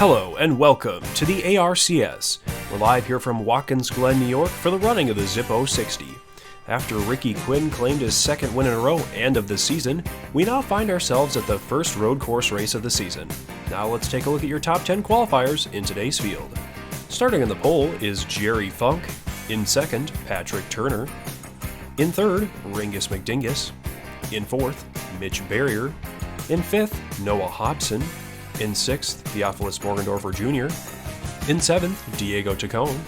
Hello and welcome to the ARCS. We're live here from Watkins, Glen, New York for the running of the Zippo 60. After Ricky Quinn claimed his second win in a row and of the season, we now find ourselves at the first road course race of the season. Now let's take a look at your top 10 qualifiers in today's field. Starting on the pole is Jerry Funk. In second, Patrick Turner. In third, Ringus McDingus. In fourth, Mitch Barrier. In fifth, Noah Hobson. In sixth, Theophilus Morgendorfer Jr. In seventh, Diego Tacone.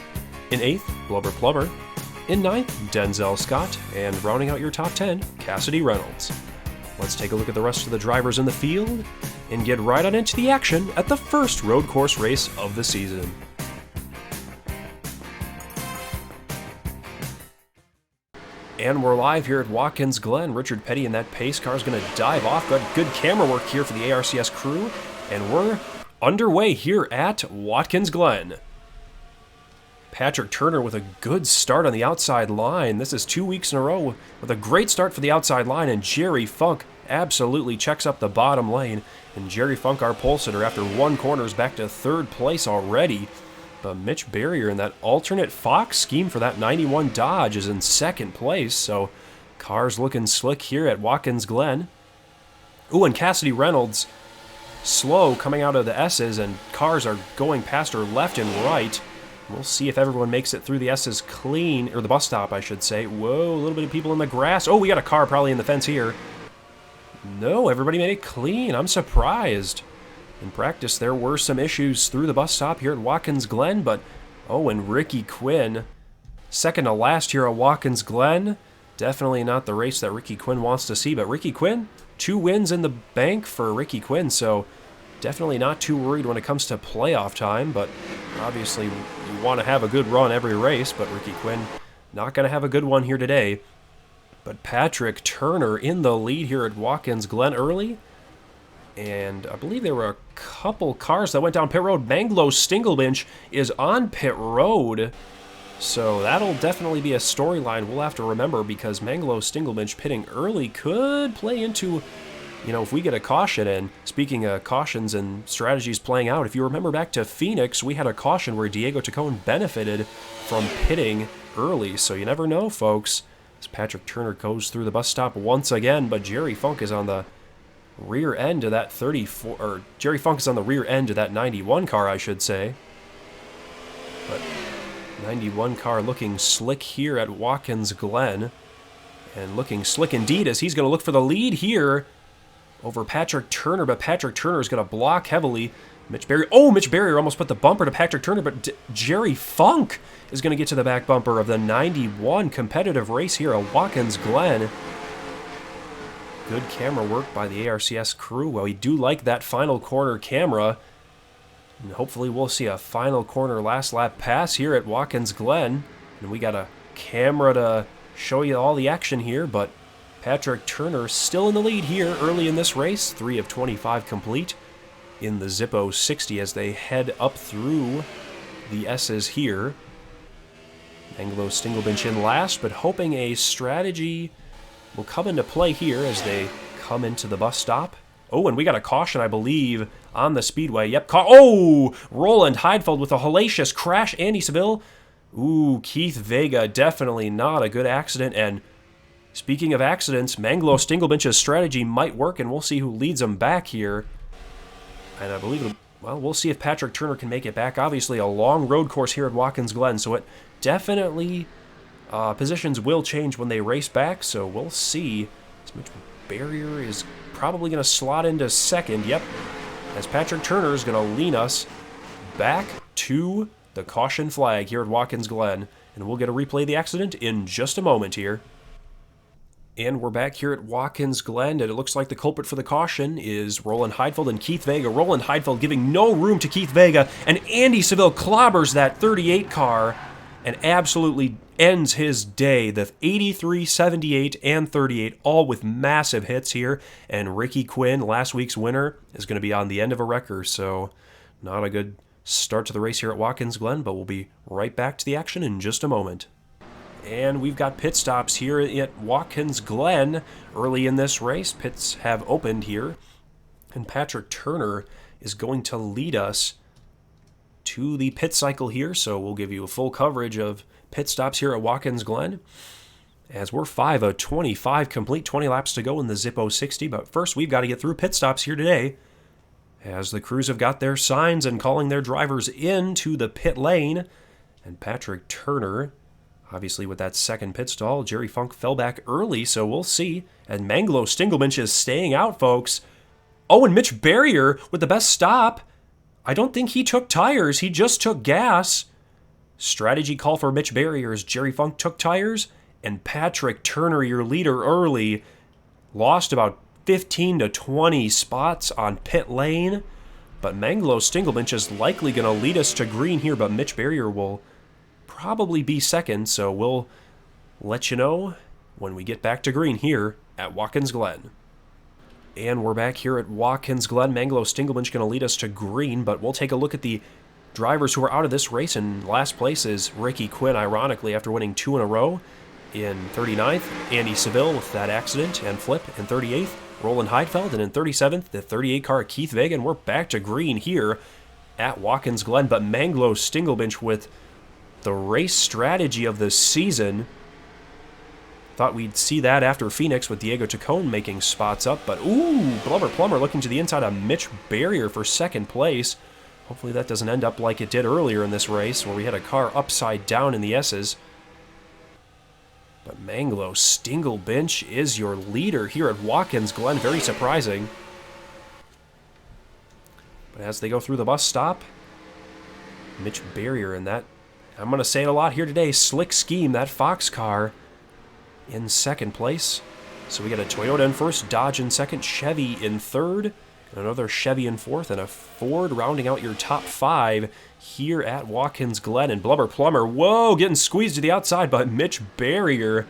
In eighth, Blubber Plumber. In ninth, Denzel Scott. And rounding out your top 10, Cassidy Reynolds. Let's take a look at the rest of the drivers in the field and get right on into the action at the first road course race of the season. And we're live here at Watkins, Glen. Richard Petty in that pace car is going to dive off. Got good camera work here for the ARCS crew. And we're underway here at Watkins, Glen. Patrick Turner with a good start on the outside line. This is 2 weeks in a row with a great start for the outside line. And Jerry Funk absolutely checks up the bottom lane. And Jerry Funk, our pole sitter, after one corner is back to third place already. But Mitch Barrier in that alternate Fox scheme for that 91 Dodge is in second place. So cars looking slick here at Watkins, Glen. Ooh, and Cassidy Reynolds slow coming out of the S's, and cars are going past her left and right. We'll see if everyone makes it through the S's clean, or the bus stop, I should say. Whoa, a little bit of people in the grass. Oh, we got a car probably in the fence here. No, everybody made it clean. I'm surprised. In practice, there were some issues through the bus stop here at Watkins, Glen, but oh, and Ricky Quinn, second to last here at Watkins, Glen. Definitely not the race that Ricky Quinn wants to see, but Ricky Quinn, 2 wins in the bank for Ricky Quinn, so definitely not too worried when it comes to playoff time, but obviously you want to have a good run every race, but Ricky Quinn not going to have a good one here today. But Patrick Turner in the lead here at Watkins, Glen early, and I believe there were a couple cars that went down pit road. Manglo Stinglebinch is on pit road, so that'll definitely be a storyline we'll have to remember, because Manglo Stinglebinch pitting early could play into, you know, if we get a caution. And speaking of cautions and strategies playing out, if you remember back to Phoenix, we had a caution where Diego Tacone benefited from pitting early, so you never know, folks. As Patrick Turner goes through the bus stop once again, but Jerry Funk is on the rear end of that 34, or Jerry Funk is on the rear end of that 91 car, I should say. But 91 car looking slick here at Watkins, Glen, and looking slick indeed as he's going to look for the lead here over Patrick Turner, but Patrick Turner is going to block heavily. Mitch Barrier, Mitch Barrier almost put the bumper to Patrick Turner, but Jerry Funk is going to get to the back bumper of the 91 competitive race here at Watkins, Glen. Good camera work by the ARCS crew. Well, we do like that final corner camera. And hopefully we'll see a final corner last lap pass here at Watkins, Glen. And we got a camera to show you all the action here, but Patrick Turner still in the lead here early in this race. 3 of 25 complete in the Zippo 60 as they head up through the S's here. Anglo Stinglebinch in last, but hoping a strategy will come into play here as they come into the bus stop. Oh, and we got a caution, I believe, on the speedway. Yep, Roland Heidfeld with a hellacious crash. Andy Seville. Ooh, Keith Vega, definitely not a good accident. And speaking of accidents, Manglo Stinglebinch's strategy might work, and we'll see who leads him back here. And I believe, well, we'll see if Patrick Turner can make it back. Obviously, a long road course here at Watkins, Glen, so it definitely, positions will change when they race back, so we'll see. Mitch Barrier is probably going to slot into second, yep, as Patrick Turner is going to lean us back to the caution flag here at Watkins, Glen, and we'll get a replay of the accident in just a moment here. And we're back here at Watkins, Glen, and it looks like the culprit for the caution is Roland Heidfeld and Keith Vega. Roland Heidfeld giving no room to Keith Vega, and Andy Seville clobbers that 38 car and absolutely ends his day. The 83, 78, and 38, all with massive hits here. And Ricky Quinn, last week's winner, is going to be on the end of a wrecker. So not a good start to the race here at Watkins, Glen, but we'll be right back to the action in just a moment. And we've got pit stops here at Watkins, Glen early in this race. Pits have opened here. And Patrick Turner is going to lead us to the pit cycle here, so we'll give you a full coverage of pit stops here at Watkins Glen. As we're 5 of 25 complete, 20 laps to go in the Zippo 60. But first, we've got to get through pit stops here today, as the crews have got their signs and calling their drivers into the pit lane. And Patrick Turner, obviously with that second pit stall, Jerry Funk fell back early, so we'll see. And Manglo Stingelbench is staying out, folks. Oh, and Mitch Barrier with the best stop. I don't think he took tires. He just took gas. Strategy call for Mitch Barrier as Jerry Funk took tires. And Patrick Turner, your leader early, lost about 15 to 20 spots on pit lane. But Manglo Stingelbench is likely going to lead us to green here, but Mitch Barrier will probably be second, so we'll let you know when we get back to green here at Watkins Glen. And we're back here at Watkins Glen. Manglo Stingelbench going to lead us to green, but we'll take a look at the drivers who are out of this race. In last place is Ricky Quinn, ironically, after winning 2 in a row. In 39th, Andy Seville with that accident and flip. In 38th, Roland Heidfeld. And in 37th, the 38 car Keith Vega. And we're back to green here at Watkins Glen. But Manglo Stingelbench with the race strategy of the season. Thought we'd see that after Phoenix with Diego Tacon making spots up. But, ooh, Blubber Plumber looking to the inside of Mitch Barrier for second place. Hopefully that doesn't end up like it did earlier in this race, where we had a car upside down in the S's. But Manglo Stingelbench is your leader here at Watkins Glen. Very surprising. But as they go through the bus stop, Mitch Barrier in that, I'm going to say it a lot here today, slick scheme, that Fox car in second place. So we got a Toyota in first, Dodge in second, Chevy in third, another Chevy in fourth, and a Ford rounding out your top 5 here at Watkins Glen. And Blubber Plumber, whoa, getting squeezed to the outside by Mitch Barrier.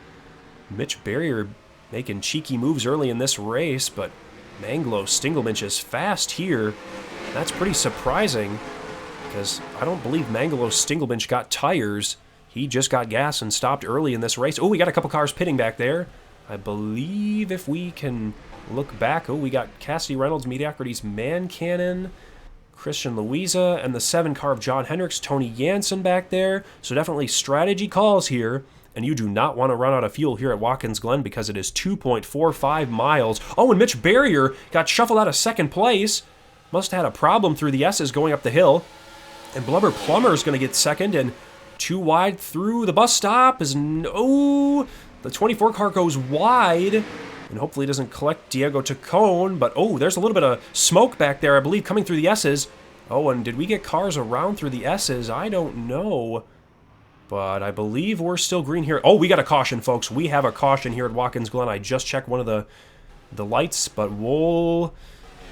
Mitch Barrier making cheeky moves early in this race, but Manglo Stingelbench is fast here. That's pretty surprising, because I don't believe Manglo Stingelbench got tires. He just got gas and stopped early in this race. Oh, we got a couple cars pitting back there. I believe if we can look back, oh, we got Cassidy Reynolds, Mediocrity's Man Cannon, Christian Louisa, and the 7 car of John Hendricks, Tony Jansen back there. So definitely strategy calls here. And you do not want to run out of fuel here at Watkins Glen, because it is 2.45 miles. Oh, and Mitch Barrier got shuffled out of second place. Must have had a problem through the S's going up the hill. And Blubber Plumber is going to get second, and too wide through the bus stop is, oh, the 24 car goes wide, and hopefully doesn't collect Diego Tacon, but oh, there's a little bit of smoke back there, I believe, coming through the S's. Oh, and did we get cars around through the S's? I don't know, but I believe we're still green here. Oh, we got a caution, folks. We have a caution here at Watkins Glen. I just checked one of the lights, but we'll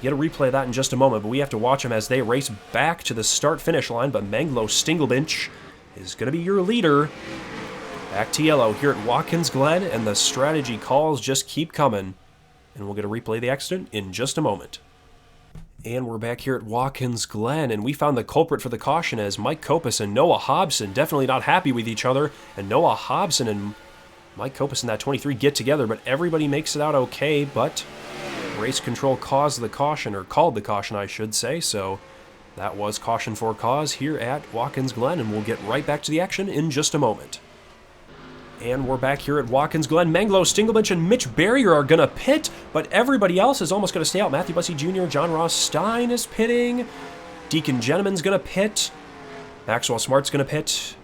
get a replay of that in just a moment. But we have to watch them as they race back to the start-finish line. But Manglo Stingelbench is going to be your leader. Back to yellow here at Watkins Glen, and the strategy calls just keep coming. And we'll get a replay of the accident in just a moment. And we're back here at Watkins Glen, and we found the culprit for the caution as Mike Kopis and Noah Hobson definitely not happy with each other. And Noah Hobson and Mike Kopis in that 23 get together, but everybody makes it out okay. But race control caused the caution, or called the caution, I should say. So that was caution for cause here at Watkins Glen, and we'll get right back to the action in just a moment. And we're back here at Watkins Glen. Manglo Stingelbench and Mitch Barrier are going to pit, but everybody else is almost going to stay out. Matthew Bussey Jr., John Ross Stein is pitting. Deacon Gentleman's going to pit. Maxwell Smart's going to pit.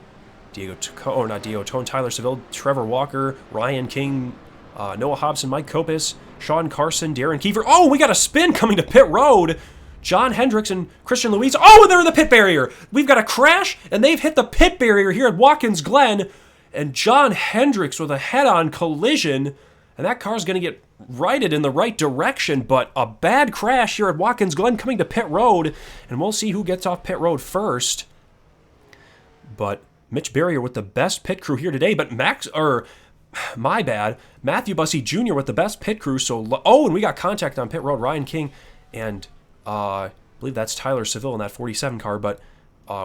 Tone, Tyler Seville, Trevor Walker, Ryan King, Noah Hobson, Mike Kopis, Sean Carson, Darren Kiefer. Oh, we got a spin coming to pit road. John Hendricks and Christian Louise. Oh, and they're in the pit barrier. We've got a crash, and they've hit the pit barrier here at Watkins Glen. And John Hendricks with a head-on collision, and that car's going to get righted in the right direction, but a bad crash here at Watkins Glen coming to pit road, and we'll see who gets off pit road first. But Mitch Barrier with the best pit crew here today, but Matthew Bussey Jr. with the best pit crew, and we got contact on pit road, Ryan King, and I believe that's Tyler Seville in that 47 car, but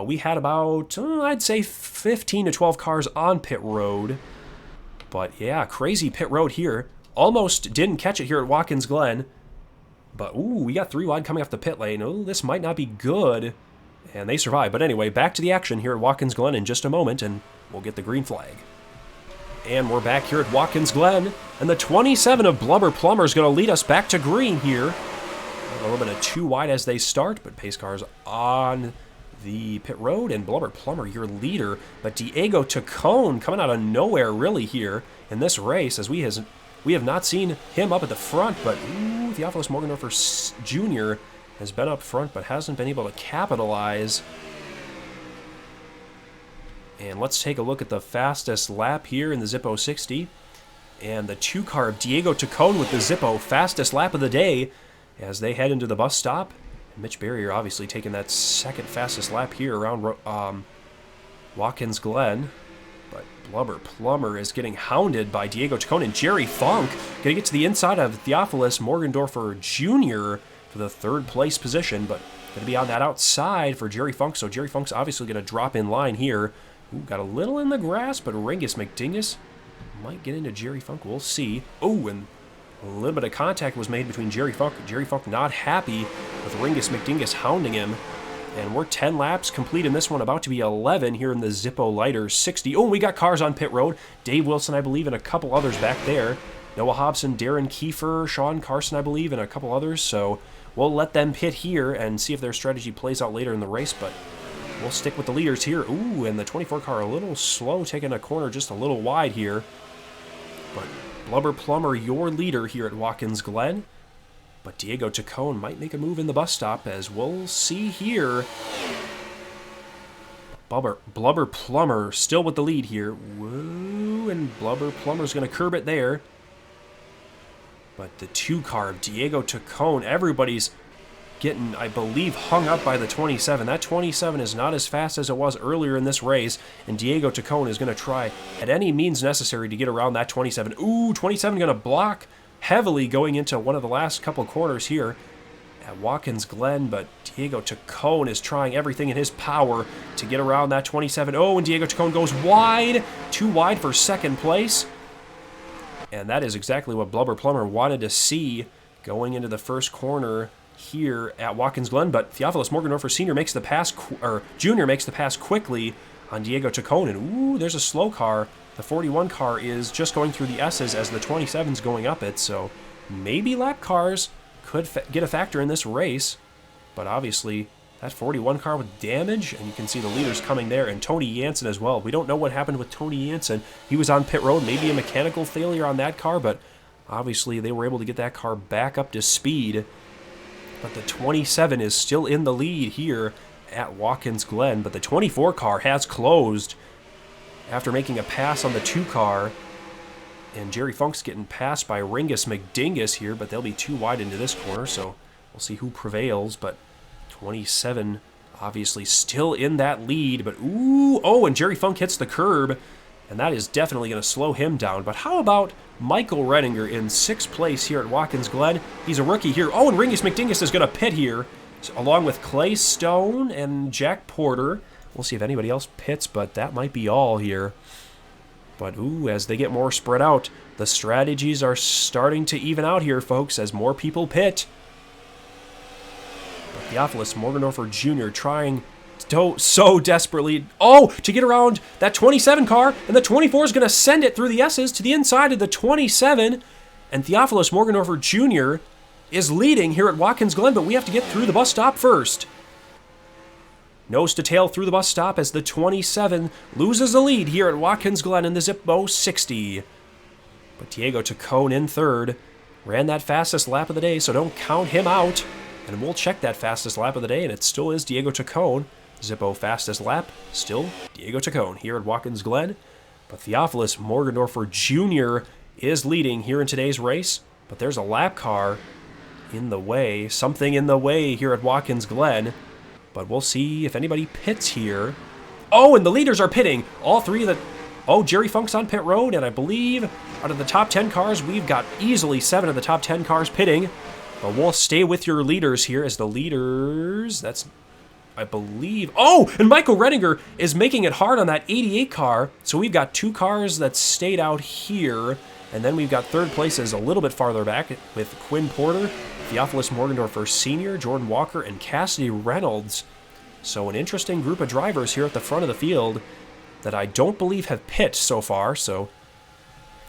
we had about, I'd say 15 to 12 cars on pit road. But yeah, crazy pit road here. Almost didn't catch it here at Watkins Glen. But ooh, we got 3 wide coming off the pit lane. Oh, this might not be good. And they survive. But anyway, back to the action here at Watkins Glen in just a moment, and we'll get the green flag. And we're back here at Watkins Glen, and the 27 of Blubber Plumber is going to lead us back to green here. A little bit of too wide as they start, but pace cars on the pit road, and Blubber Plumber, your leader. But Diego Tacone coming out of nowhere really here in this race, as we have not seen him up at the front, but Theophilus Morgendorfer Jr. has been up front, but hasn't been able to capitalize. And let's take a look at the fastest lap here in the Zippo 60. And the 2-car of Diego Tacone with the Zippo fastest lap of the day as they head into the bus stop. Mitch Barrier obviously taking that second fastest lap here around Watkins Glen. But Blubber Plumber is getting hounded by Diego Tacone, and Jerry Funk going to get to the inside of Theophilus Morgendorfer Jr. for the third place position, but going to be on that outside for Jerry Funk, so Jerry Funk's obviously going to drop in line here. Got a little in the grass, but Ringus McDingus might get into Jerry Funk. We'll see. Oh, and a little bit of contact was made between Jerry Funk. Jerry Funk not happy with Ringus McDingus hounding him. And we're 10 laps complete in this one, about to be 11 here in the Zippo Lighter 60. Oh, we got cars on pit road. Dave Wilson, I believe, and a couple others back there. Noah Hobson, Darren Kiefer, Sean Carson, I believe, and a couple others. So we'll let them pit here and see if their strategy plays out later in the race, but we'll stick with the leaders here. Ooh, and the 24 car a little slow, taking a corner just a little wide here. But Blubber Plumber, your leader here at Watkins Glen. But Diego Tacone might make a move in the bus stop, as we'll see here. Blubber Plumber still with the lead here. Woo, and Blubber Plumber's going to curb it there. But the 2-car of Diego Tacone, everybody's getting, I believe, hung up by the 27. That 27 is not as fast as it was earlier in this race, and Diego Tacone is going to try at any means necessary to get around that 27. Ooh, 27 going to block heavily going into one of the last couple corners here at Watkins Glen, but Diego Tacone is trying everything in his power to get around that 27. Oh, and Diego Tacone goes wide, too wide for second place. And that is exactly what Blubber Plumber wanted to see going into the first corner here at Watkins Glen, but Theophilus Morgendorfer Sr. makes the pass, or Jr. makes the pass quickly on Diego Tacone, and ooh, there's a slow car. The 41 car is just going through the S's as the 27's going up it, so maybe lap cars could get a factor in this race, but obviously that 41 car with damage, and you can see the leaders coming there, and Tony Jansen as well. We don't know what happened with Tony Jansen. He was on pit road, maybe a mechanical failure on that car, but obviously they were able to get that car back up to speed. But the 27 is still in the lead here at Watkins Glen, but the 24 car has closed after making a pass on the 2 car. And Jerry Funk's getting passed by Ringus McDingus here, but they'll be too wide into this corner, so we'll see who prevails. But 27 obviously still in that lead, but ooh, oh, and Jerry Funk hits the curb, and that is definitely going to slow him down. But how about Michael Renninger in 6th place here at Watkins Glen? He's a rookie here. Oh, and Ringus McDingus is going to pit here, along with Clay Stone and Jack Porter. We'll see if anybody else pits, but that might be all here. But ooh, as they get more spread out, the strategies are starting to even out here, folks, as more people pit. But Theophilus Morgendorfer Jr. trying so desperately, to get around that 27 car, and the 24 is going to send it through the S's to the inside of the 27, and Theophilus Morgendorfer Jr. is leading here at Watkins Glen, but we have to get through the bus stop first. Nose to tail through the bus stop as the 27 loses the lead here at Watkins Glen in the Zippo 60. But Diego Tacone in 3rd, ran that fastest lap of the day, so don't count him out. And we'll check that fastest lap of the day, and it still is Diego Tacone. Zippo fastest lap, still Diego Tacone here at Watkins Glen. But Theophilus Morgendorfer Jr. is leading here in today's race. But there's a lap car in the way, something in the way here at Watkins Glen. But we'll see if anybody pits here. Oh, and the leaders are pitting. All 3 of the... Oh, Jerry Funk's on pit road, and I believe out of the top 10 cars, we've got easily 7 of the top 10 cars pitting. But we'll stay with your leaders here as the leaders... That's... I believe... Oh, and Michael Renninger is making it hard on that 88 car. So we've got 2 cars that stayed out here. And then we've got 3rd places a little bit farther back with Quinn Porter, Theophilus Morgendorfer Sr., Jordan Walker, and Cassidy Reynolds. So an interesting group of drivers here at the front of the field that I don't believe have pit so far.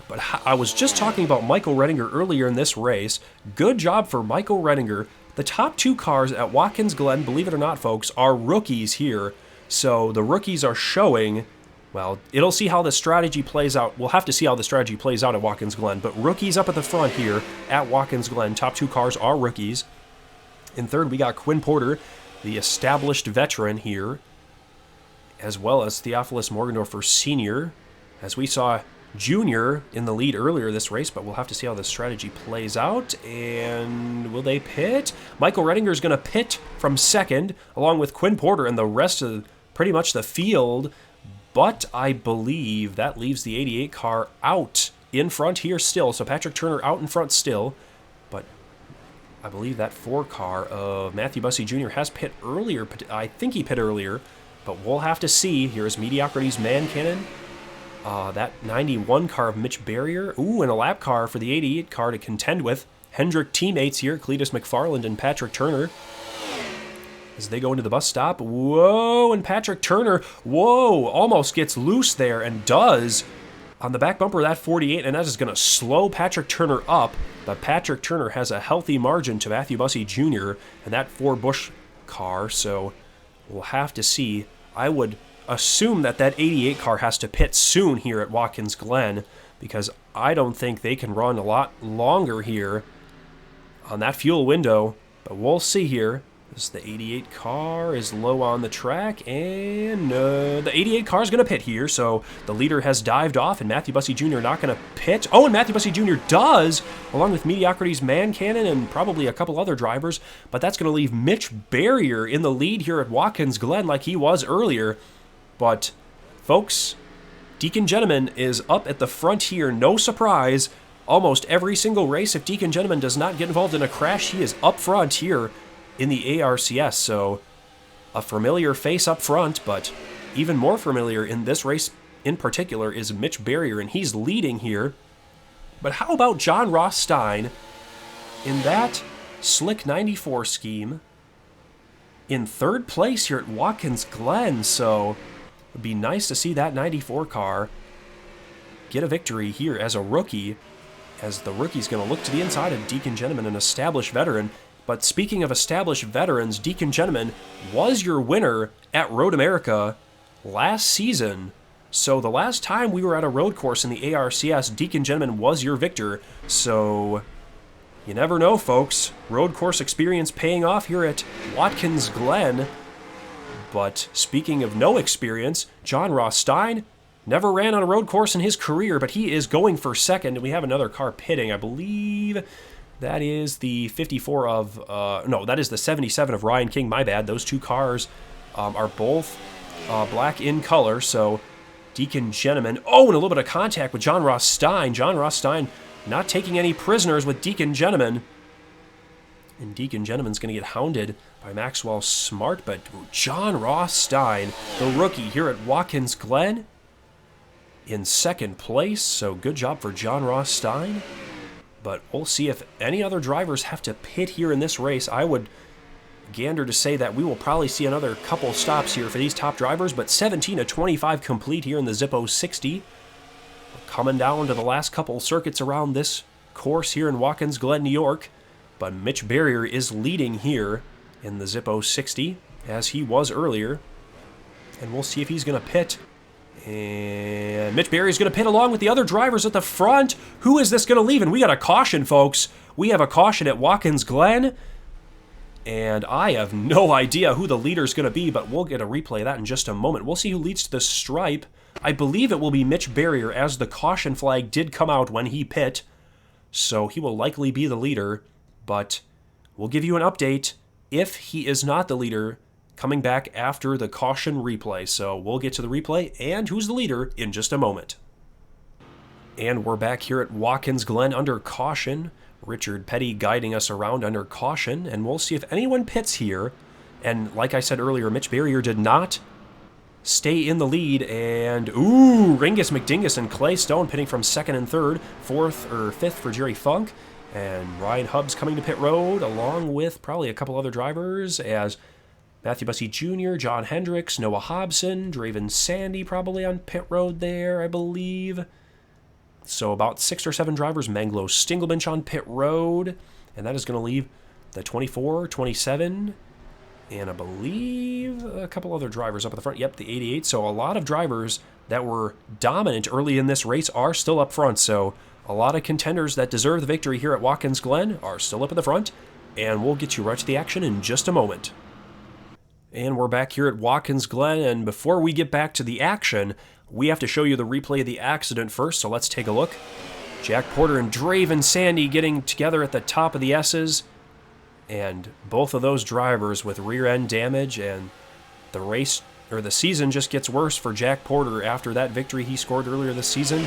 But I was just talking about Michael Redinger earlier in this race. Good job for Michael Redinger. The top 2 cars at Watkins Glen, believe it or not, folks, are rookies here. So the rookies are showing, well, it'll see how the strategy plays out. We'll have to see how the strategy plays out at Watkins Glen. But rookies up at the front here at Watkins Glen. Top 2 cars are rookies. In third, we got Quinn Porter, the established veteran here, as well as Theophilus Morgendorfer Sr., as we saw Junior in the lead earlier this race, but we'll have to see how the strategy plays out. And will they pit? Michael Redinger is going to pit from second, along with Quinn Porter and the rest of pretty much the field. But I believe that leaves the 88 car out in front here still. So Patrick Turner out in front still. But I believe that 4 car of Matthew Bussey Jr. has pit earlier. I think he pit earlier, but we'll have to see. Here's Mediocrity's Man Cannon. That 91 car of Mitch Barrier. Ooh, and a lap car for the 88 car to contend with. Hendrick teammates here, Cletus McFarland and Patrick Turner, as they go into the bus stop. Whoa, and Patrick Turner, whoa, almost gets loose there and does on the back bumper of that 48, and that is going to slow Patrick Turner up. But Patrick Turner has a healthy margin to Matthew Bussey Jr. and that 4 Busch car, so we'll have to see. I would assume that 88 car has to pit soon here at Watkins Glen, because I don't think they can run a lot longer here on that fuel window. But we'll see here. As the 88 car is low on the track, and the 88 car is going to pit here, so the leader has dived off, and Matthew Bussey Jr. not going to pit. Oh, and Matthew Bussey Jr. does, along with Mediocrity's Man Cannon and probably a couple other drivers, but that's going to leave Mitch Barrier in the lead here at Watkins Glen like he was earlier. But, folks, Deacon Gentleman is up at the front here, no surprise. Almost every single race, if Deacon Gentleman does not get involved in a crash, he is up front here in the ARCS, so a familiar face up front, but even more familiar in this race in particular is Mitch Barrier, and he's leading here. But how about John Ross Stein in that Slick 94 scheme in 3rd place here at Watkins Glen? So it would be nice to see that 94 car get a victory here as a rookie, as the rookie's going to look to the inside of Deacon Gentleman, an established veteran. But speaking of established veterans, Deacon Gentleman was your winner at Road America last season. So the last time we were at a road course in the ARCS, Deacon Gentleman was your victor. So you never know, folks. Road course experience paying off here at Watkins Glen. But speaking of no experience, John Ross Stein never ran on a road course in his career, but he is going for second. And we have another car pitting, I believe. That is the 54 of, no, that is the 77 of Ryan King. My bad. Those 2 cars are both black in color. So Deacon Gentleman, oh, and a little bit of contact with John Ross Stein. John Ross Stein not taking any prisoners with Deacon Gentleman. And Deacon Gentleman's going to get hounded by Maxwell Smart. But John Ross Stein, the rookie here at Watkins Glen, in 2nd place. So good job for John Ross Stein. But we'll see if any other drivers have to pit here in this race. I would gander to say that we will probably see another couple stops here for these top drivers, but 17 of 25 complete here in the Zippo 60. We're coming down to the last couple circuits around this course here in Watkins Glen, New York. But Mitch Barrier is leading here in the Zippo 60, as he was earlier. And we'll see if he's going to pit. And Mitch Barrier is going to pit along with the other drivers at the front. Who is this going to leave? And we got a caution, folks. We have a caution at Watkins Glen. And I have no idea who the leader is going to be, but we'll get a replay of that in just a moment. We'll see who leads to the stripe. I believe it will be Mitch Barrier, as the caution flag did come out when he pit. So he will likely be the leader, but we'll give you an update if he is not the leader coming back after the caution replay. So we'll get to the replay and who's the leader in just a moment. And we're back here at Watkins Glen under caution. Richard Petty guiding us around under caution, and we'll see if anyone pits here. And like I said earlier, Mitch Barrier did not stay in the lead, and Ringus McDingus and Clay Stone pitting from 2nd and 3rd, 4th or 5th for Jerry Funk, and Ryan Hubbs coming to pit road along with probably a couple other drivers, as Matthew Bussey Jr., John Hendricks, Noah Hobson, Draven Sandy probably on pit road there, I believe. So about 6 or 7 drivers. Manglo Stingelbench on pit road. And that is going to leave the 24, 27, and I believe a couple other drivers up at the front. Yep, the 88. So a lot of drivers that were dominant early in this race are still up front. So a lot of contenders that deserve the victory here at Watkins Glen are still up at the front. And we'll get you right to the action in just a moment. And we're back here at Watkins Glen. And before we get back to the action, we have to show you the replay of the accident first. So let's take a look. Jack Porter and Draven Sandy getting together at the top of the S's. And both of those drivers with rear end damage, and the race or the season just gets worse for Jack Porter after that victory he scored earlier this season.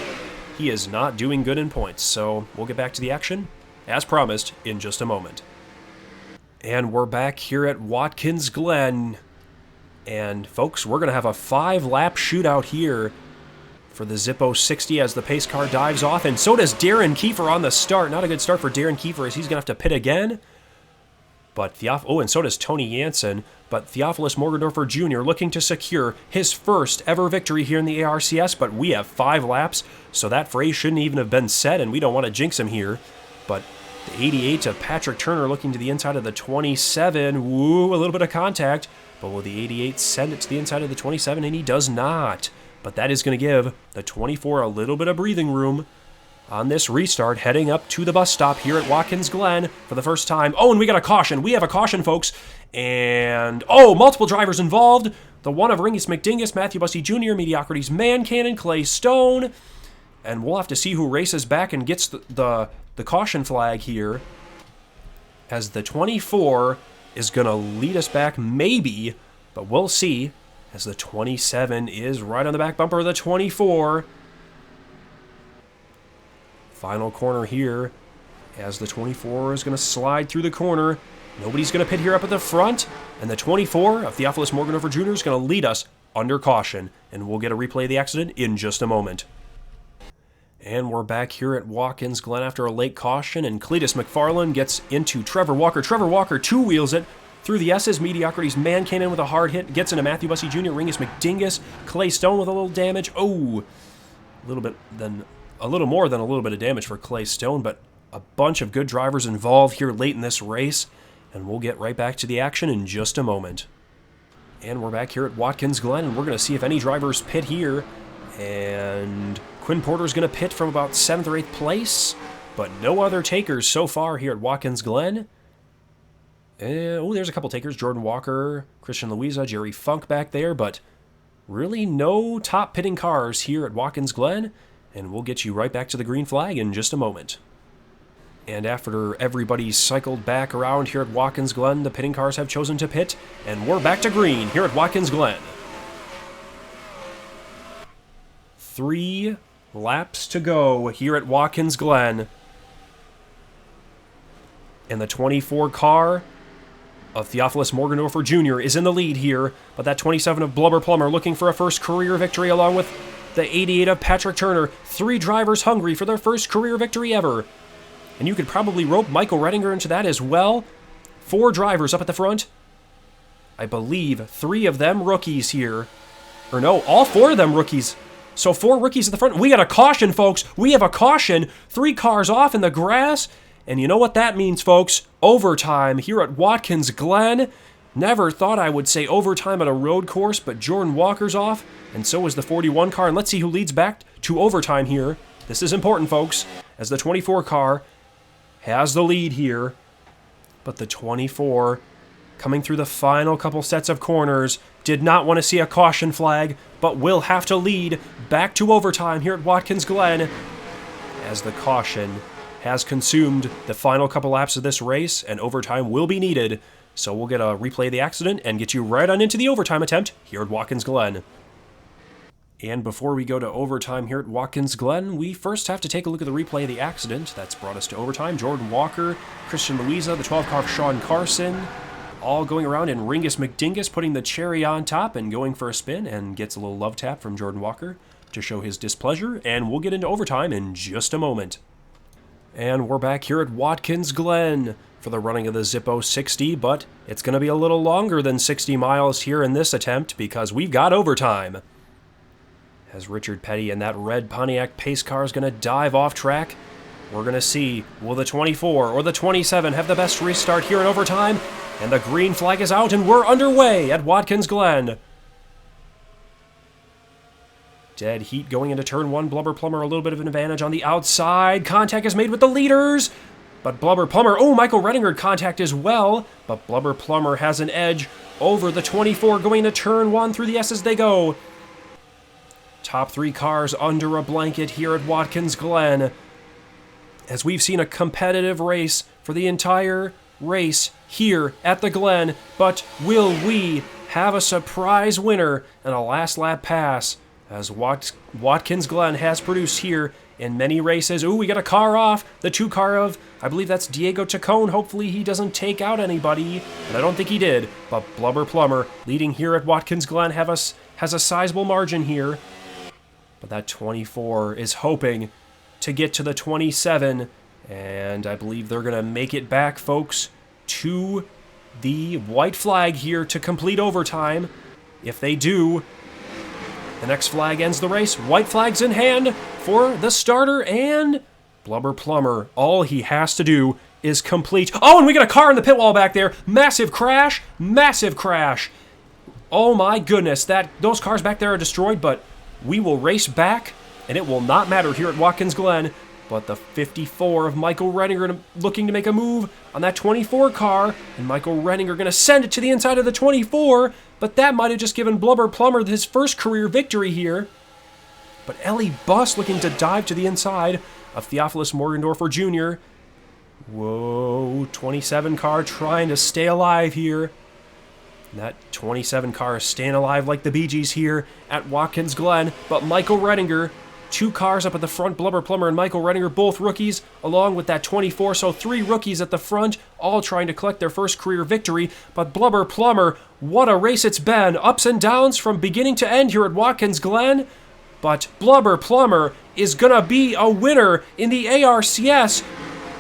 He is not doing good in points, so we'll get back to the action, as promised, in just a moment. And we're back here at Watkins Glen, and folks, we're going to have a 5-lap shootout here for the Zippo 60 as the pace car dives off, and so does Darren Kiefer on the start. Not a good start for Darren Kiefer as he's going to have to pit again. But and so does Tony Jansen. But Theophilus Morgendorfer Jr. looking to secure his first ever victory here in the ARCS. But we have 5 laps, so that phrase shouldn't even have been said, and we don't want to jinx him here. But the 88 of Patrick Turner looking to the inside of the 27. Woo, a little bit of contact. But will the 88 send it to the inside of the 27? And he does not. But that is going to give the 24 a little bit of breathing room on this restart, heading up to the bus stop here at Watkins Glen for the first time. Oh, and we got a caution. We have a caution, folks. And, multiple drivers involved. The one of Ringus McDingus, Matthew Bussey Jr., Mediocrity's Man Cannon, Clay Stone. And we'll have to see who races back and gets the caution flag here, as the 24 is going to lead us back, maybe, but we'll see, as the 27 is right on the back bumper of the 24. Final corner here, as the 24 is going to slide through the corner. Nobody's going to pit here up at the front, and the 24 of Theophilus Morgendorfer Jr. is going to lead us under caution, and we'll get a replay of the accident in just a moment. And we're back here at Watkins Glen after a late caution, and Cletus McFarland gets into Trevor Walker. Trevor Walker two-wheels it through the S's. Mediocrity's Man Cannon with a hard hit, gets into Matthew Bussey Jr., Ringus McDingus, Clay Stone with a little damage. A little more than a little bit of damage for Clay Stone, but a bunch of good drivers involved here late in this race, and we'll get right back to the action in just a moment. And we're back here at Watkins Glen, and we're going to see if any drivers pit here, and Quinn Porter's going to pit from about 7th or 8th place, but no other takers so far here at Watkins Glen. There's a couple takers, Jordan Walker, Christian Louisa, Jerry Funk back there, but really no top pitting cars here at Watkins Glen. And we'll get you right back to the green flag in just a moment. And after everybody's cycled back around here at Watkins Glen, the pitting cars have chosen to pit, and we're back to green here at Watkins Glen. 3 laps to go here at Watkins Glen. And the 24 car of Theophilus Morgendorfer Jr. is in the lead here, but that 27 of Blubber Plummer looking for a first career victory along with the 88 of Patrick Turner. 3 drivers hungry for their first career victory ever. And you could probably rope Michael Redinger into that as well. 4 drivers up at the front. I believe 3 of them rookies here. Or no, all 4 of them rookies. So 4 rookies at the front. We got a caution, folks. We have a caution. 3 cars off in the grass. And you know what that means, folks? Overtime here at Watkins Glen. Never thought I would say overtime at a road course, but Jordan Walker's off, and so is the 41 car. And let's see who leads back to overtime here. This is important, folks, as the 24 car has the lead here. But the 24, coming through the final couple sets of corners, did not want to see a caution flag, but will have to lead back to overtime here at Watkins Glen, as the caution has consumed the final couple laps of this race, and overtime will be needed. So we'll get a replay of the accident and get you right on into the overtime attempt here at Watkins Glen. And before we go to overtime here at Watkins Glen, we first have to take a look at the replay of the accident that's brought us to overtime. Jordan Walker, Christian Louisa, the 12 car of Sean Carson, all going around, and Ringus McDingus putting the cherry on top and going for a spin, and gets a little love tap from Jordan Walker to show his displeasure, and we'll get into overtime in just a moment. And we're back here at Watkins Glen for the running of the Zippo 60, but it's going to be a little longer than 60 miles here in this attempt because we've got overtime. As Richard Petty and that red Pontiac pace car is going to dive off track, we're going to see, will the 24 or the 27 have the best restart here in overtime? And the green flag is out and we're underway at Watkins Glen. Dead heat going into turn 1. Blubber Plumber a little bit of an advantage on the outside. Contact is made with the leaders. But Blubber Plumber, Michael Redinger contact as well. But Blubber Plumber has an edge over the 24 going into turn 1 through the S as they go. Top 3 cars under a blanket here at Watkins Glen. As we've seen a competitive race for the entire race here at the Glen. But will we have a surprise winner and a last lap pass? As Watkins Glen has produced here in many races. We got a car off. The 2 car of, I believe that's Diego Chacon. Hopefully he doesn't take out anybody. And I don't think he did. But Blubber Plumber leading here at Watkins Glen has a sizable margin here. But that 24 is hoping to get to the 27. And I believe they're going to make it back, folks, to the white flag here to complete overtime. If they do, the next flag ends the race. White flag's in hand for the starter, and Blubber Plumber, all he has to do is complete. And we got a car in the pit wall back there. Massive crash, massive crash. Oh my goodness, those cars back there are destroyed, but we will race back, and it will not matter here at Watkins Glen. But the 54 of Michael Redinger looking to make a move on that 24 car, and Michael Redinger going to send it to the inside of the 24, but that might have just given Blubber Plumber his first career victory here. But Ellie Buss looking to dive to the inside of Theophilus Morgendorfer Jr. 27 car trying to stay alive here. And that 27 car is staying alive like the Bee Gees here at Watkins Glen, but Michael Redinger, 2 cars up at the front, Blubber Plumber and Michael Redinger, both rookies, along with that 24, so 3 rookies at the front, all trying to collect their first career victory. But Blubber Plumber, what a race it's been, ups and downs from beginning to end here at Watkins Glen. But Blubber Plumber is gonna be a winner in the ARCS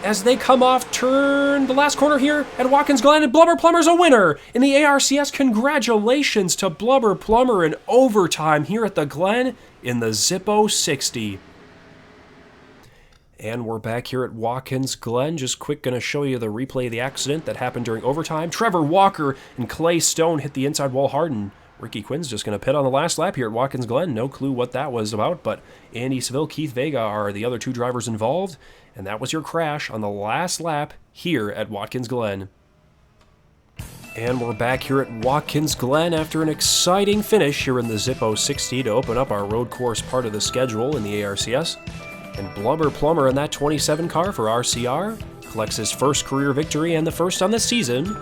as they come off the last corner here at Watkins Glen, and Blubber Plumber's a winner in the ARCS. Congratulations to Blubber Plumber in overtime here at the Glen in the Zippo 60. And we're back here at Watkins Glen. Just quick, going to show you the replay of the accident that happened during overtime. Trevor Walker and Clay Stone hit the inside wall hard, and Ricky Quinn's just going to pit on the last lap here at Watkins Glen. No clue what that was about, but Andy Seville, Keith Vega are the other 2 drivers involved, and that was your crash on the last lap here at Watkins Glen. And we're back here at Watkins Glen after an exciting finish here in the Zippo 60 to open up our road course part of the schedule in the ARCS. And Blubber Plumber in that 27 car for RCR collects his first career victory and the first on the season.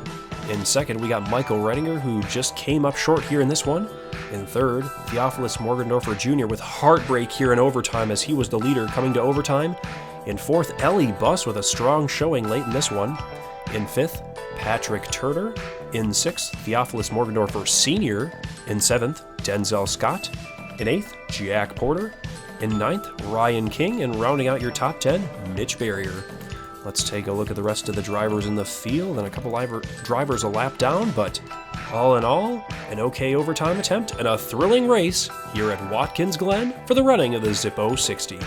In second, we got Michael Redinger, who just came up short here in this one. In third, Theophilus Morgendorfer Jr. with heartbreak here in overtime as he was the leader coming to overtime. In fourth, Ellie Buss with a strong showing late in this one. In fifth, Patrick Turner. In sixth, Theophilus Morgendorfer Sr. In seventh, Denzel Scott. In eighth, Jack Porter. In ninth, Ryan King. And rounding out your top 10, Mitch Barrier. Let's take a look at the rest of the drivers in the field, and a couple drivers a lap down, but all in all, an okay overtime attempt and a thrilling race here at Watkins Glen for the running of the Zippo 60.